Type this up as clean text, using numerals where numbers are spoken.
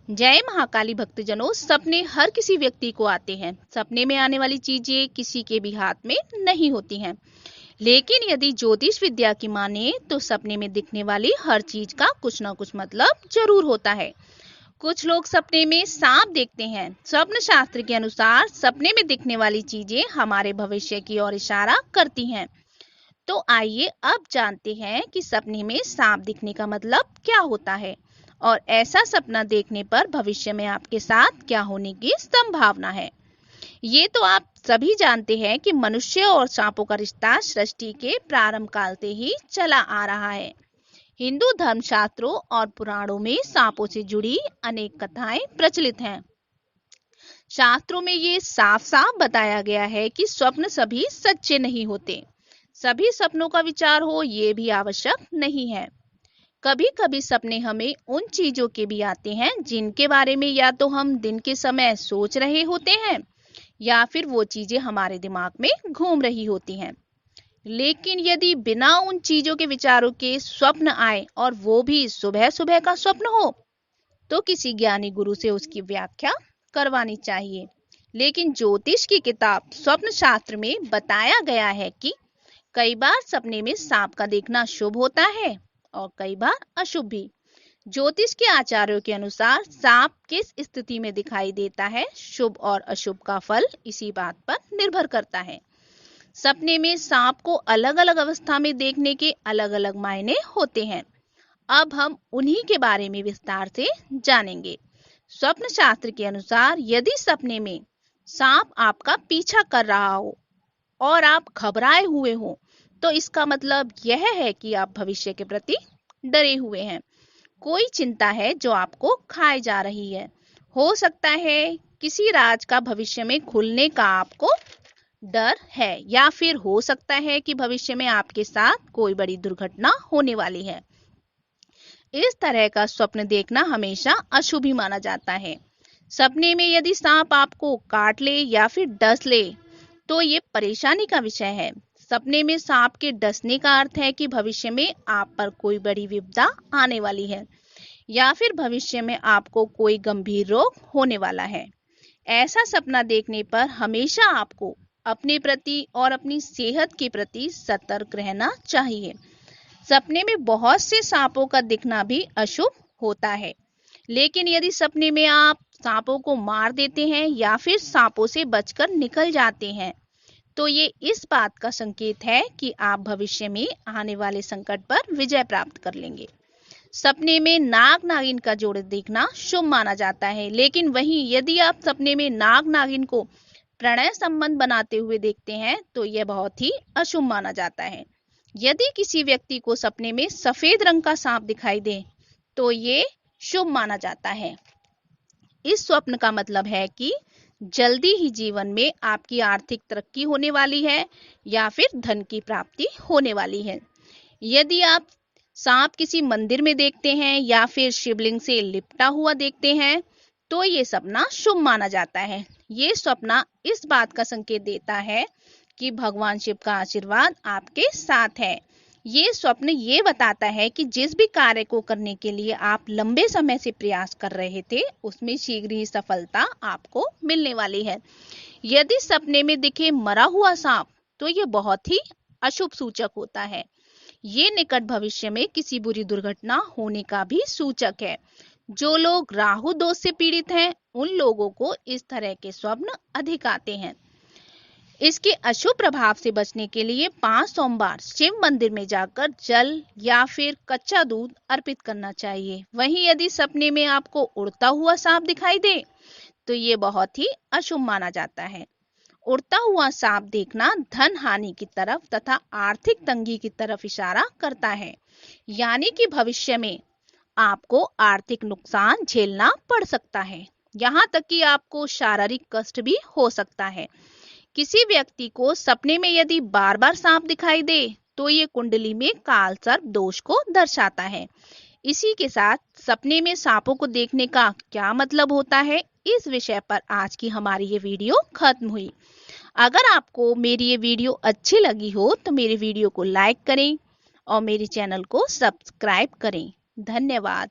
जय महाकाली भक्तजनों, सपने हर किसी व्यक्ति को आते हैं। सपने में आने वाली चीजें किसी के भी हाथ में नहीं होती हैं। लेकिन यदि ज्योतिष विद्या की माने तो सपने में दिखने वाली हर चीज का कुछ ना कुछ मतलब जरूर होता है। कुछ लोग सपने में सांप देखते हैं। स्वप्न शास्त्र के अनुसार सपने में दिखने वाली चीजें हमारे भविष्य की ओर इशारा करती हैं। तो आइए अब जानते हैं कि सपने में सांप दिखने का मतलब क्या होता है और ऐसा सपना देखने पर भविष्य में आपके साथ क्या होने की संभावना है। ये तो आप सभी जानते हैं कि मनुष्य और सांपों का रिश्ता सृष्टि के प्रारंभ काल से ही चला आ रहा है। हिंदू धर्मशास्त्रों और पुराणों में सांपों से जुड़ी अनेक कथाएं प्रचलित हैं। शास्त्रों में ये साफ साफ बताया गया है कि स्वप्न सभी सच्चे नहीं होते। सभी सपनों का विचार हो ये भी आवश्यक नहीं है। कभी कभी सपने हमें उन चीजों के भी आते हैं जिनके बारे में या तो हम दिन के समय सोच रहे होते हैं या फिर वो चीजें हमारे दिमाग में घूम रही होती हैं। लेकिन यदि बिना उन चीजों के विचारों के स्वप्न आए और वो भी सुबह सुबह का स्वप्न हो तो किसी ज्ञानी गुरु से उसकी व्याख्या करवानी चाहिए। लेकिन ज्योतिष की किताब स्वप्न शास्त्र में बताया गया है कि कई बार सपने में सांप का देखना शुभ होता है और कई बार अशुभ भी। ज्योतिष के आचार्यों के अनुसार सांप किस स्थिति में दिखाई देता है, शुभ और अशुभ का फल इसी बात पर निर्भर करता है। सपने में सांप को अलग अलग अवस्था में देखने के अलग अलग मायने होते हैं। अब हम उन्हीं के बारे में विस्तार से जानेंगे। स्वप्न शास्त्र के अनुसार यदि सपने में सांप आपका पीछा कर रहा हो और आप घबराए हुए हो तो इसका मतलब यह है कि आप भविष्य के प्रति डरे हुए हैं। कोई चिंता है जो आपको खाए जा रही है। हो सकता है किसी राज का भविष्य में खुलने का आपको डर है या फिर हो सकता है कि भविष्य में आपके साथ कोई बड़ी दुर्घटना होने वाली है। इस तरह का स्वप्न देखना हमेशा अशुभ ही माना जाता है। सपने में यदि सांप आपको काट ले या फिर डस ले तो ये परेशानी का विषय है। सपने में सांप के डसने का अर्थ है कि भविष्य में आप पर कोई बड़ी विपदा आने वाली है या फिर भविष्य में आपको कोई गंभीर रोग होने वाला है। ऐसा सपना देखने पर हमेशा आपको अपने प्रति और अपनी सेहत के प्रति सतर्क रहना चाहिए। सपने में बहुत से सांपों का दिखना भी अशुभ होता है। लेकिन यदि सपने में आप सांपों को मार देते हैं या फिर सांपों से बचकर निकल जाते हैं तो ये इस बात का संकेत है कि आप भविष्य में आने वाले संकट पर विजय प्राप्त कर लेंगे। सपने में नाग नागिन का जोड़ देखना शुभ माना जाता है, लेकिन वहीं यदि आप सपने में नाग नागिन को प्रणय संबंध बनाते हुए देखते हैं तो यह बहुत ही अशुभ माना जाता है। यदि किसी व्यक्ति को सपने में सफेद रंग का सांप दिखाई दे तो ये शुभ माना जाता है। इस स्वप्न का मतलब है कि जल्दी ही जीवन में आपकी आर्थिक तरक्की होने वाली है या फिर धन की प्राप्ति होने वाली है। यदि आप सांप किसी मंदिर में देखते हैं या फिर शिवलिंग से लिपटा हुआ देखते हैं तो ये सपना शुभ माना जाता है। ये सपना इस बात का संकेत देता है कि भगवान शिव का आशीर्वाद आपके साथ है। ये स्वप्न ये बताता है कि जिस भी कार्य को करने के लिए आप लंबे समय से प्रयास कर रहे थे उसमें शीघ्र ही सफलता आपको मिलने वाली है। यदि सपने में दिखे मरा हुआ सांप तो ये बहुत ही अशुभ सूचक होता है। ये निकट भविष्य में किसी बुरी दुर्घटना होने का भी सूचक है। जो लोग राहु दोष से पीड़ित हैं उन लोगों को इस तरह के स्वप्न अधिक आते हैं। इसके अशुभ प्रभाव से बचने के लिए 5 सोमवार शिव मंदिर में जाकर जल या फिर कच्चा दूध अर्पित करना चाहिए। वहीं यदि सपने में आपको उड़ता हुआ सांप दिखाई दे तो ये बहुत ही अशुभ माना जाता है। उड़ता हुआ सांप देखना धन हानि की तरफ तथा आर्थिक तंगी की तरफ इशारा करता है, यानी कि भविष्य में आपको आर्थिक नुकसान झेलना पड़ सकता है। यहाँ तक कि आपको शारीरिक कष्ट भी हो सकता है। किसी व्यक्ति को सपने में यदि बार बार सांप दिखाई दे तो ये कुंडली में काल सर्प दोष को दर्शाता है। इसी के साथ सपने में सांपों को देखने का क्या मतलब होता है, इस विषय पर आज की हमारी ये वीडियो खत्म हुई। अगर आपको मेरी ये वीडियो अच्छी लगी हो तो मेरे वीडियो को लाइक करें और मेरे चैनल को सब्सक्राइब करें। धन्यवाद।